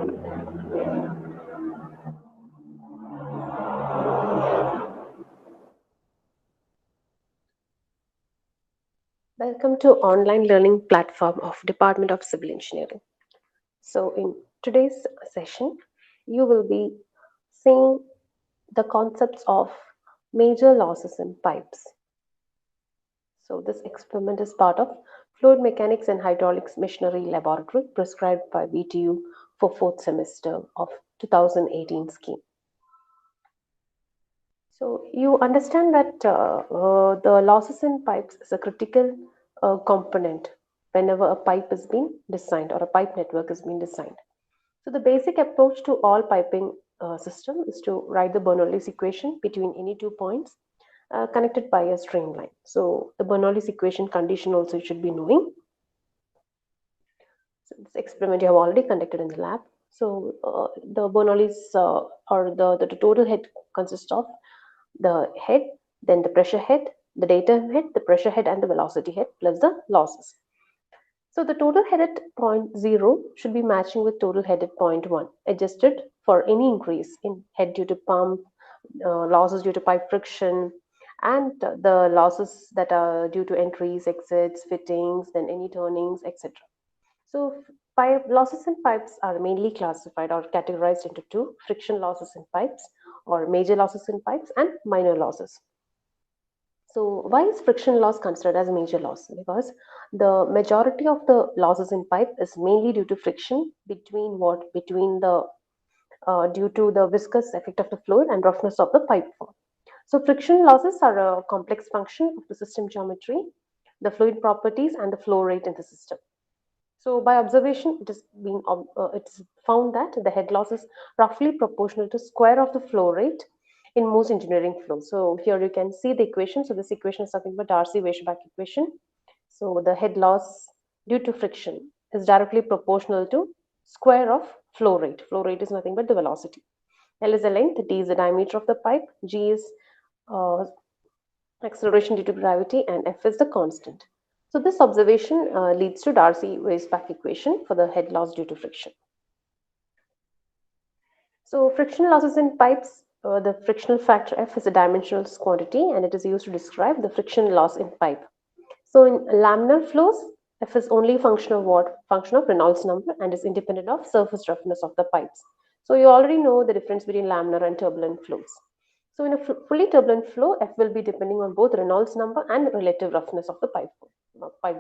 Welcome to online learning platform of Department of Civil Engineering. So in today's session, you will be seeing the concepts of major losses in pipes. So this experiment is part of Fluid Mechanics and Hydraulics Machinery Laboratory prescribed by BTU for 4th semester of 2018 scheme. So you understand that the losses in pipes is a critical component whenever a pipe is being designed or a pipe network is being designed. So the basic approach to all piping system is to write the Bernoulli's equation between any 2 points connected by a streamline. So the Bernoulli's equation condition also you should be knowing. So this experiment you have already conducted in the lab. So the Bernoulli's or the total head consists of the head, then the pressure head, the data head, the pressure head, and the velocity head plus the losses. So the total head at point 0 should be matching with total head at point 1, adjusted for any increase in head due to pump, losses due to pipe friction, and the losses that are due to entries, exits, fittings, then any turnings, etc. So pipe losses in pipes are mainly classified or categorized into two: friction losses in pipes or major losses in pipes and minor losses. So why is friction loss considered as a major loss? Because the majority of the losses in pipe is mainly due to friction between the due to the viscous effect of the fluid and roughness of the pipe form. So friction losses are a complex function of the system geometry, the fluid properties, and the flow rate in the system. So by observation, it's found that the head loss is roughly proportional to square of the flow rate in most engineering flows. So here you can see the equation. So this equation is nothing but Darcy-Weisbach equation. So the head loss due to friction is directly proportional to square of flow rate. Flow rate is nothing but the velocity. L is the length, D is the diameter of the pipe, G is uh, acceleration due to gravity, and F is the constant. So this observation leads to Darcy-Weisbach equation for the head loss due to friction. So friction losses in pipes, the frictional factor F is a dimensional quantity and it is used to describe the friction loss in pipe. So in laminar flows, F is only a function of what? Function of Reynolds number and is independent of surface roughness of the pipes. So you already know the difference between laminar and turbulent flows. So in a fully turbulent flow, F will be depending on both Reynolds number and relative roughness of the pipe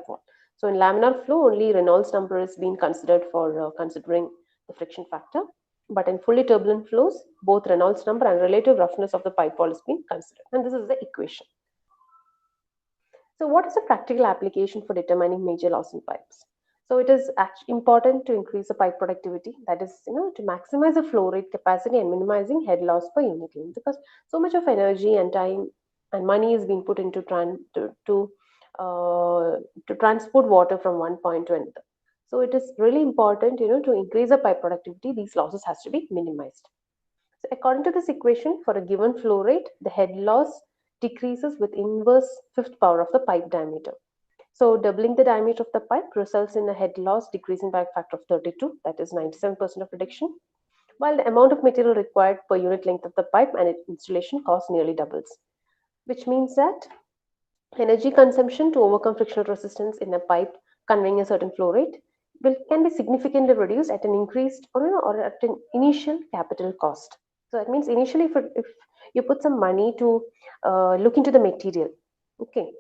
wall. So in laminar flow, only Reynolds number is being considered for considering the friction factor. But in fully turbulent flows, both Reynolds number and relative roughness of the pipe wall is being considered. And this is the equation. So what is the practical application for determining major loss in pipes? So it is actually important to increase the pipe productivity, that is, to maximize the flow rate capacity and minimizing head loss per unit length, because so much of energy and time and money is being put into to transport water from one point to another. So it is really important, to increase the pipe productivity. These losses has to be minimized. So according to this equation, for a given flow rate, the head loss decreases with inverse fifth power of the pipe diameter. So doubling the diameter of the pipe results in a head loss decreasing by a factor of 32, that is 97% of reduction, while the amount of material required per unit length of the pipe and its installation cost nearly doubles, which means that energy consumption to overcome frictional resistance in a pipe conveying a certain flow rate can be significantly reduced at an increased or at an initial capital cost. So that means initially, if you put some money to look into the material, okay,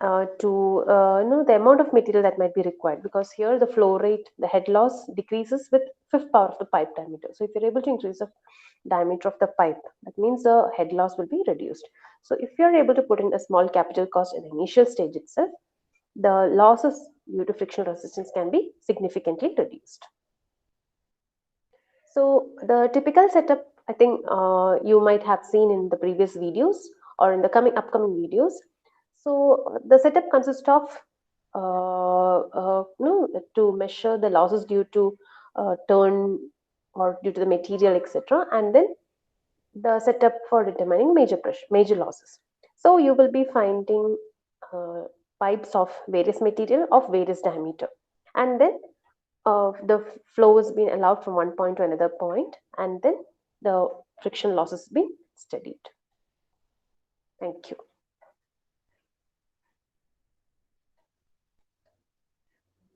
to know the amount of material that might be required, because here the flow rate, the head loss decreases with fifth power of the pipe diameter. So if you're able to increase the diameter of the pipe, that means the head loss will be reduced. So if you're able to put in a small capital cost in the initial stage itself, the losses due to frictional resistance can be significantly reduced. So the typical setup, I think you might have seen in the previous videos or in the upcoming videos. So the setup consists of to measure the losses due to turn or due to the material, etc., and then the setup for determining major losses. So you will be finding pipes of various material of various diameter, and then the flow has been allowed from one point to another point, and then the friction loss has been studied. Thank you.